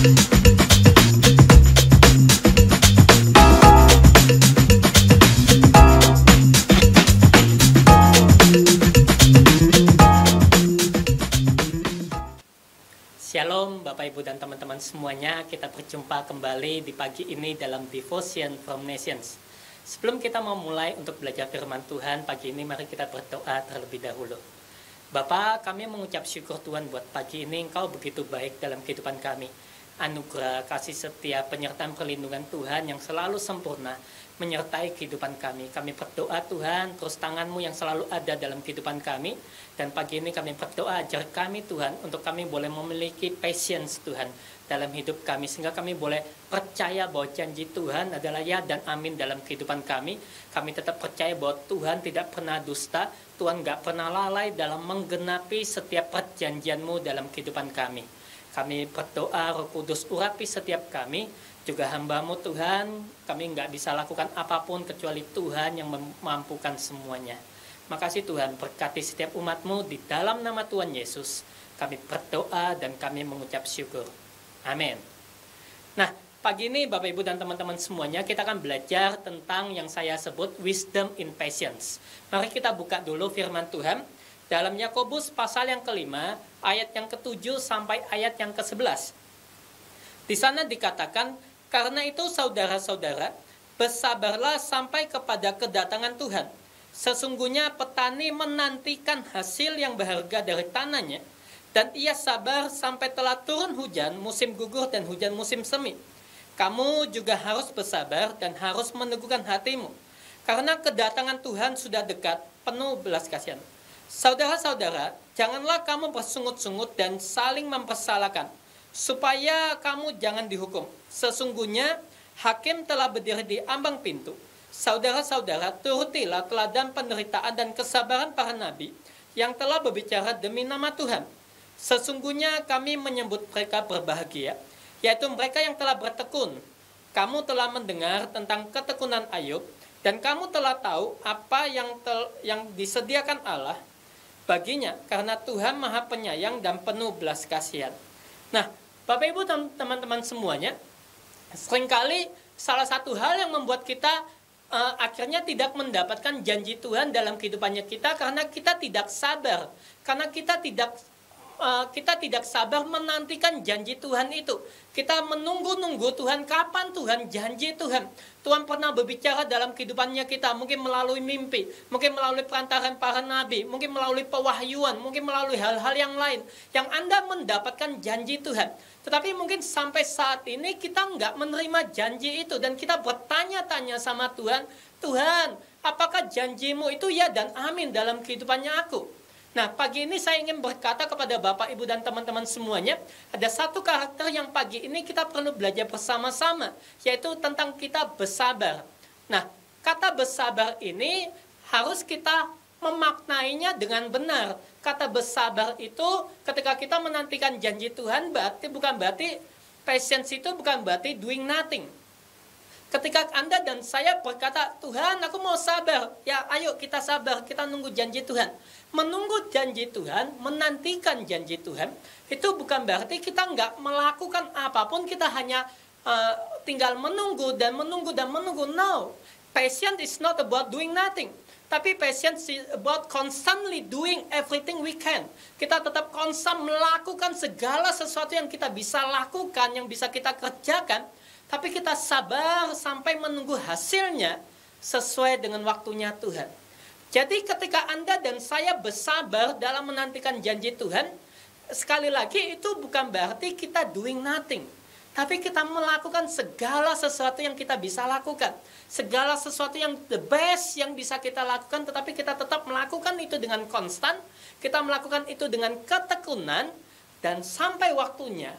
Shalom Bapak Ibu dan teman-teman semuanya, kita berjumpa kembali di pagi ini dalam Devotion from Nations. Sebelum kita mau mulai untuk belajar firman Tuhan pagi ini, mari kita berdoa terlebih dahulu. Bapa, kami mengucap syukur Tuhan buat pagi ini, Engkau begitu baik dalam kehidupan kami. Anugerah, kasih setia, penyertaan perlindungan Tuhan yang selalu sempurna menyertai kehidupan kami. Kami berdoa Tuhan, terus tangan-Mu yang selalu ada dalam kehidupan kami. Dan pagi ini kami berdoa, ajar kami Tuhan, untuk kami boleh memiliki patience Tuhan dalam hidup kami. Sehingga kami boleh percaya bahwa janji Tuhan adalah ya dan amin dalam kehidupan kami. Kami tetap percaya bahwa Tuhan tidak pernah dusta. Tuhan gak pernah lalai dalam menggenapi setiap perjanjian-Mu dalam kehidupan kami. Kami berdoa, Roh Kudus urapi setiap kami. Juga hamba-Mu Tuhan, kami nggak bisa lakukan apapun kecuali Tuhan yang memampukan semuanya. Makasih Tuhan, berkati setiap umat-Mu di dalam nama Tuhan Yesus. Kami berdoa dan kami mengucap syukur. Amin. Nah, pagi ini Bapak Ibu dan teman-teman semuanya, kita akan belajar tentang yang saya sebut wisdom in patience. Mari kita buka dulu firman Tuhan dalam Yakobus pasal yang kelima, ayat yang ke-7 sampai ayat yang ke-11. Di sana dikatakan, karena itu saudara-saudara, bersabarlah sampai kepada kedatangan Tuhan. Sesungguhnya petani menantikan hasil yang berharga dari tanahnya, dan ia sabar sampai telah turun hujan musim gugur dan hujan musim semi. Kamu juga harus bersabar dan harus meneguhkan hatimu, karena kedatangan Tuhan sudah dekat, penuh belas kasihan. Saudara-saudara, janganlah kamu bersungut-sungut dan saling mempersalahkan, supaya kamu jangan dihukum. Sesungguhnya hakim telah berdiri di ambang pintu. Saudara-saudara, turutilah teladan penderitaan dan kesabaran para nabi yang telah berbicara demi nama Tuhan. Sesungguhnya kami menyebut mereka berbahagia, yaitu mereka yang telah bertekun. Kamu telah mendengar tentang ketekunan Ayub, dan kamu telah tahu apa yang disediakan Allah baginya, karena Tuhan Maha Penyayang dan penuh belas kasihan. Nah, Bapak Ibu dan teman-teman semuanya, seringkali salah satu hal yang membuat kita akhirnya tidak mendapatkan janji Tuhan dalam kehidupannya kita karena kita tidak sabar, karena kita tidak sabar menantikan janji Tuhan itu. Kita menunggu-nunggu Tuhan, kapan Tuhan janji Tuhan. Tuhan pernah berbicara dalam kehidupannya kita, mungkin melalui mimpi, mungkin melalui perantaran para nabi, mungkin melalui pewahyuan, mungkin melalui hal-hal yang lain, yang Anda mendapatkan janji Tuhan. Tetapi mungkin sampai saat ini kita nggak menerima janji itu, dan kita bertanya-tanya sama Tuhan, Tuhan, apakah janjimu itu ya dan amin dalam kehidupannya aku? Nah, pagi ini saya ingin berkata kepada Bapak, Ibu, dan teman-teman semuanya, ada satu karakter yang pagi ini kita perlu belajar bersama-sama, yaitu tentang kita bersabar. Nah, kata bersabar ini harus kita memaknainya dengan benar. Kata bersabar itu ketika kita menantikan janji Tuhan, bukan berarti patience itu bukan berarti doing nothing. Ketika Anda dan saya berkata, Tuhan aku mau sabar, ya ayo kita sabar, kita nunggu janji Tuhan. Menunggu janji Tuhan, menantikan janji Tuhan, itu bukan berarti kita nggak melakukan apapun, kita hanya tinggal menunggu dan menunggu dan menunggu. No, patience is not about doing nothing. Tapi patience is about constantly doing everything we can. Kita tetap konstan melakukan segala sesuatu yang kita bisa lakukan, yang bisa kita kerjakan. Tapi kita sabar sampai menunggu hasilnya sesuai dengan waktunya Tuhan. Jadi ketika Anda dan saya bersabar dalam menantikan janji Tuhan, sekali lagi itu bukan berarti kita doing nothing. Tapi kita melakukan segala sesuatu yang kita bisa lakukan. Segala sesuatu yang the best yang bisa kita lakukan, tetapi kita tetap melakukan itu dengan konstan. Kita melakukan itu dengan ketekunan, dan sampai waktunya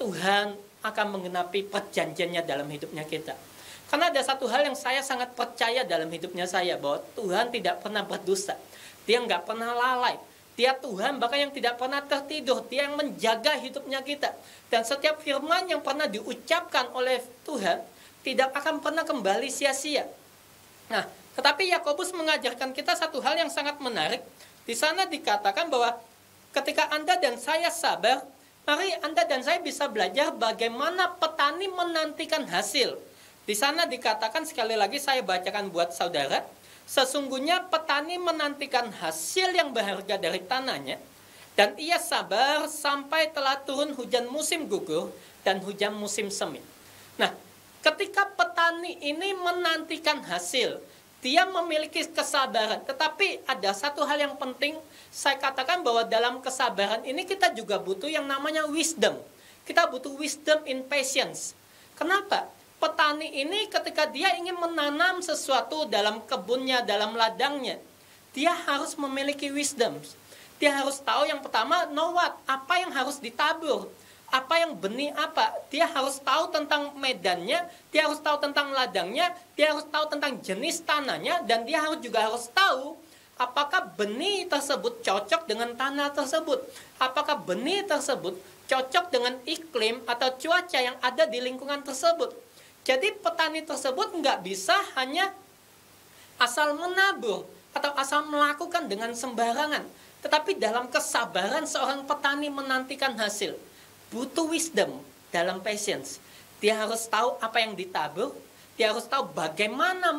Tuhan akan menggenapi perjanjiannya dalam hidupnya kita. Karena ada satu hal yang saya sangat percaya dalam hidupnya saya, bahwa Tuhan tidak pernah berdusta. Dia nggak pernah lalai. Dia Tuhan bahkan yang tidak pernah tertidur. Dia yang menjaga hidupnya kita. Dan setiap firman yang pernah diucapkan oleh Tuhan tidak akan pernah kembali sia-sia. Nah, tetapi Yakobus mengajarkan kita satu hal yang sangat menarik. Di sana dikatakan bahwa ketika Anda dan saya sabar, Mari Anda dan saya bisa belajar bagaimana petani menantikan hasil. Di sana dikatakan, sekali lagi saya bacakan buat saudara, sesungguhnya petani menantikan hasil yang berharga dari tanahnya, dan ia sabar sampai telah turun hujan musim gugur dan hujan musim semi. Nah, ketika petani ini menantikan hasil, dia memiliki kesabaran. Tetapi ada satu hal yang penting, saya katakan bahwa dalam kesabaran ini kita juga butuh yang namanya wisdom. Kita butuh wisdom in patience. Kenapa? Petani ini ketika dia ingin menanam sesuatu dalam kebunnya, dalam ladangnya, dia harus memiliki wisdom. Dia harus tahu yang pertama, know what, apa yang harus ditabur, apa yang benih apa. Dia harus tahu tentang medannya, dia harus tahu tentang ladangnya, dia harus tahu tentang jenis tanahnya, dan dia juga harus tahu apakah benih tersebut cocok dengan tanah tersebut. Apakah benih tersebut cocok dengan iklim atau cuaca yang ada di lingkungan tersebut. Jadi petani tersebut nggak bisa hanya asal menabur atau asal melakukan dengan sembarangan. Tetapi dalam kesabaran seorang petani menantikan hasil, butuh wisdom dalam patience. Dia harus tahu apa yang ditabur, dia harus tahu bagaimana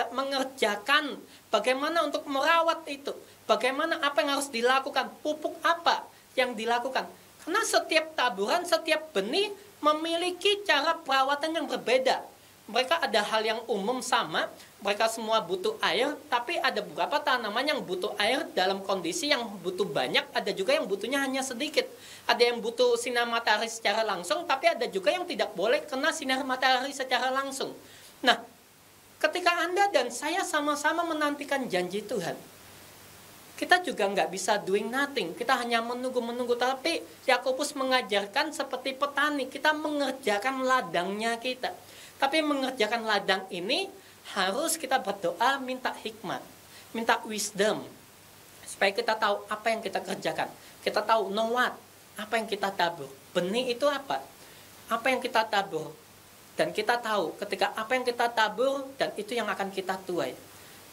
mengerjakan, bagaimana untuk merawat itu, bagaimana apa yang harus dilakukan, pupuk apa yang dilakukan. Karena setiap taburan, setiap benih memiliki cara perawatan yang berbeda. Mereka ada hal yang umum sama, mereka semua butuh air, tapi ada beberapa tanaman yang butuh air dalam kondisi yang butuh banyak, ada juga yang butuhnya hanya sedikit. Ada yang butuh sinar matahari secara langsung, tapi ada juga yang tidak boleh kena sinar matahari secara langsung. Nah, ketika Anda dan saya sama-sama menantikan janji Tuhan, kita juga nggak bisa doing nothing. Kita hanya menunggu-menunggu. Tapi Yakobus mengajarkan seperti petani. Kita mengerjakan ladangnya kita. Tapi mengerjakan ladang ini harus kita berdoa, minta hikmat, minta wisdom. Supaya kita tahu apa yang kita kerjakan. Kita tahu know what, apa yang kita tabur. Benih itu apa? Apa yang kita tabur. Dan kita tahu ketika apa yang kita tabur dan itu yang akan kita tuai.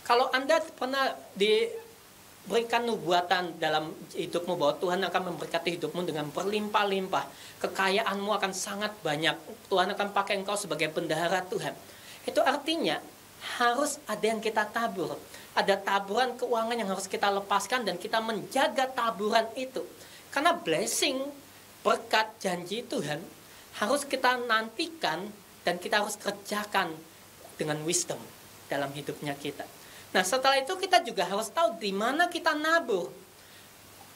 Kalau Anda pernah berikan nubuatan dalam hidupmu bahwa Tuhan akan memberkati hidupmu dengan berlimpah-limpah. Kekayaanmu akan sangat banyak. Tuhan akan pakai engkau sebagai bendahara Tuhan. Itu artinya harus ada yang kita tabur. Ada taburan keuangan yang harus kita lepaskan dan kita menjaga taburan itu. Karena blessing, berkat janji Tuhan harus kita nantikan dan kita harus kerjakan dengan wisdom dalam hidupnya kita. Nah, setelah itu kita juga harus tahu di mana kita nabur.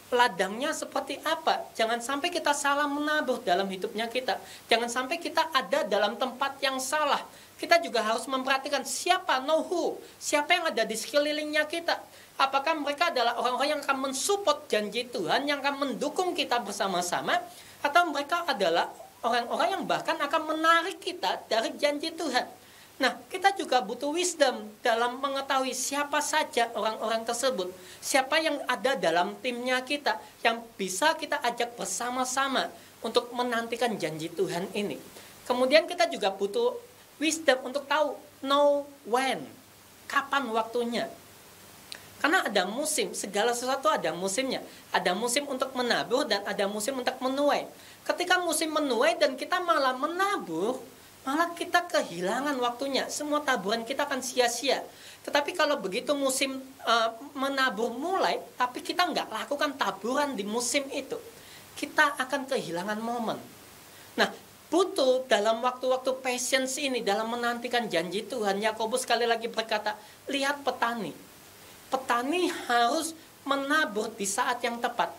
Ladangnya seperti apa. Jangan sampai kita salah menabur dalam hidupnya kita. Jangan sampai kita ada dalam tempat yang salah. Kita juga harus memperhatikan siapa, know who, siapa yang ada di sekelilingnya kita. Apakah mereka adalah orang-orang yang akan mensupport janji Tuhan, yang akan mendukung kita bersama-sama, atau mereka adalah orang-orang yang bahkan akan menarik kita dari janji Tuhan. Nah, kita juga butuh wisdom dalam mengetahui siapa saja orang-orang tersebut. Siapa yang ada dalam timnya kita, yang bisa kita ajak bersama-sama untuk menantikan janji Tuhan ini. Kemudian kita juga butuh wisdom untuk tahu, know when, kapan waktunya. Karena ada musim, segala sesuatu ada musimnya. Ada musim untuk menabur dan ada musim untuk menuai. Ketika musim menuai dan kita malah menabur, malah kita kehilangan waktunya. Semua taburan kita akan sia-sia. Tetapi kalau begitu musim menabur mulai, tapi kita nggak lakukan taburan di musim itu, kita akan kehilangan momen. Nah, butuh dalam waktu-waktu patience ini, dalam menantikan janji Tuhan, Yakobus sekali lagi berkata, lihat petani. Petani harus menabur di saat yang tepat.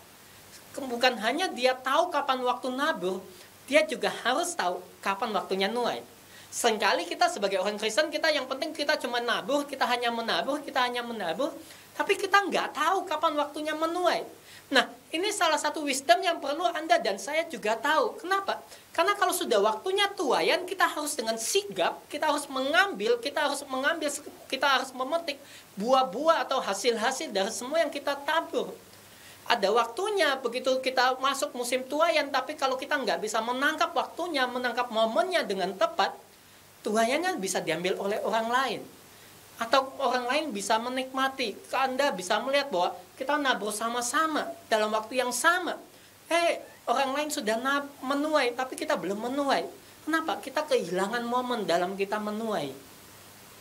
Bukan hanya dia tahu kapan waktu nabur, dia juga harus tahu kapan waktunya nuai. Seringkali kita sebagai orang Kristen, kita yang penting kita cuma nabur, kita hanya menabur, tapi kita nggak tahu kapan waktunya menuai. Nah, ini salah satu wisdom yang perlu Anda dan saya juga tahu. Kenapa? Karena kalau sudah waktunya tuaian, kita harus dengan sigap, kita harus memetik buah-buah atau hasil-hasil dari semua yang kita tabur. Ada waktunya begitu kita masuk musim tuaian, tapi kalau kita nggak bisa menangkap waktunya, menangkap momennya dengan tepat, tuaiannya bisa diambil oleh orang lain. Atau orang lain bisa menikmati. Anda bisa melihat bahwa kita nabur sama-sama dalam waktu yang sama. Orang lain sudah menuai, tapi kita belum menuai. Kenapa? Kita kehilangan momen dalam kita menuai.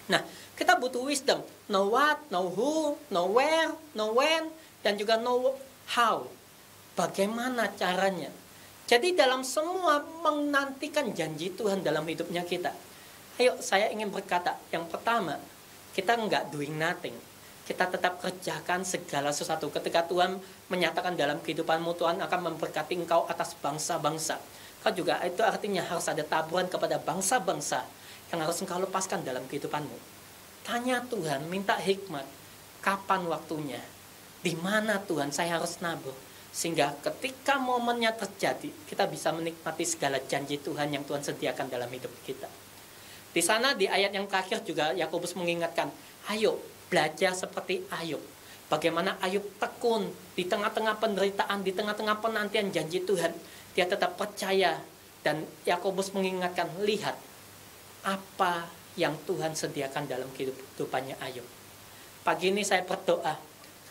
Nah, kita butuh wisdom. Know what, know who, know where, know when, dan juga know how. Bagaimana caranya? Jadi dalam semua menantikan janji Tuhan dalam hidupnya kita. Ayo, saya ingin berkata, yang pertama, kita enggak doing nothing. Kita tetap kerjakan segala sesuatu. Ketika Tuhan menyatakan dalam kehidupanmu, Tuhan akan memberkati engkau atas bangsa-bangsa. Kau juga, itu artinya harus ada taburan kepada bangsa-bangsa yang harus engkau lepaskan dalam kehidupanmu. Tanya Tuhan, minta hikmat. Kapan waktunya? Di mana Tuhan saya harus nabur? Sehingga ketika momennya terjadi, kita bisa menikmati segala janji Tuhan yang Tuhan sediakan dalam hidup kita. Di sana di ayat yang terakhir juga Yakobus mengingatkan, ayo belajar seperti Ayub. Bagaimana Ayub tekun di tengah-tengah penderitaan, di tengah-tengah penantian janji Tuhan. Dia tetap percaya, dan Yakobus mengingatkan, lihat apa yang Tuhan sediakan dalam kehidupannya Ayub. Pagi ini saya berdoa,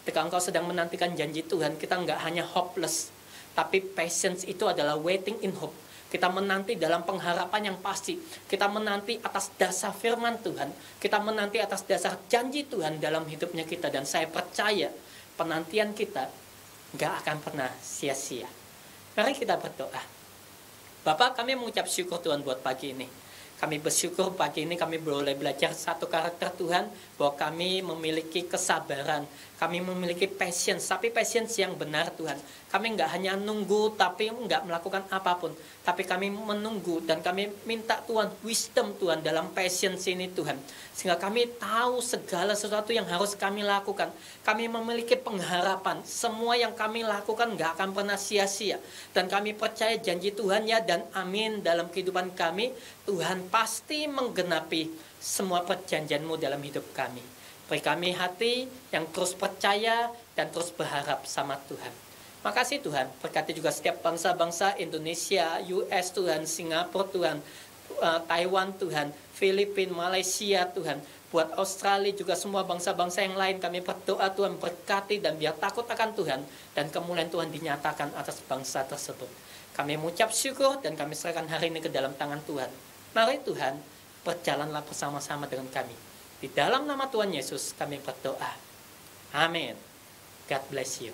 ketika engkau sedang menantikan janji Tuhan, kita enggak hanya hopeless, tapi patience itu adalah waiting in hope. Kita menanti dalam pengharapan yang pasti. Kita menanti atas dasar firman Tuhan. Kita menanti atas dasar janji Tuhan dalam hidupnya kita. Dan saya percaya penantian kita enggak akan pernah sia-sia. Mari kita berdoa. Bapak, kami mengucap syukur Tuhan buat pagi ini. Kami bersyukur pagi ini kami boleh belajar satu karakter Tuhan, bahwa kami memiliki kesabaran, kami memiliki patience, tapi patience yang benar Tuhan. Kami enggak hanya nunggu tapi enggak melakukan apapun, tapi kami menunggu dan kami minta Tuhan wisdom Tuhan dalam patience ini Tuhan. Sehingga kami tahu segala sesuatu yang harus kami lakukan. Kami memiliki pengharapan, semua yang kami lakukan enggak akan pernah sia-sia. Dan kami percaya janji Tuhan ya dan amin dalam kehidupan kami. Tuhan pasti menggenapi semua perjanjian-Mu dalam hidup kami. Beri kami hati yang terus percaya dan terus berharap sama Tuhan. Makasih Tuhan, berkati juga setiap bangsa-bangsa Indonesia, US Tuhan, Singapura Tuhan, Taiwan Tuhan, Filipina, Malaysia Tuhan, buat Australia juga semua bangsa-bangsa yang lain kami berdoa Tuhan berkati dan biar takut akan Tuhan dan kemuliaan Tuhan dinyatakan atas bangsa tersebut. Kami mengucap syukur dan kami serahkan hari ini ke dalam tangan Tuhan. Mari Tuhan, berjalanlah bersama-sama dengan kami. Di dalam nama Tuhan Yesus kami berdoa. Amin. God bless you.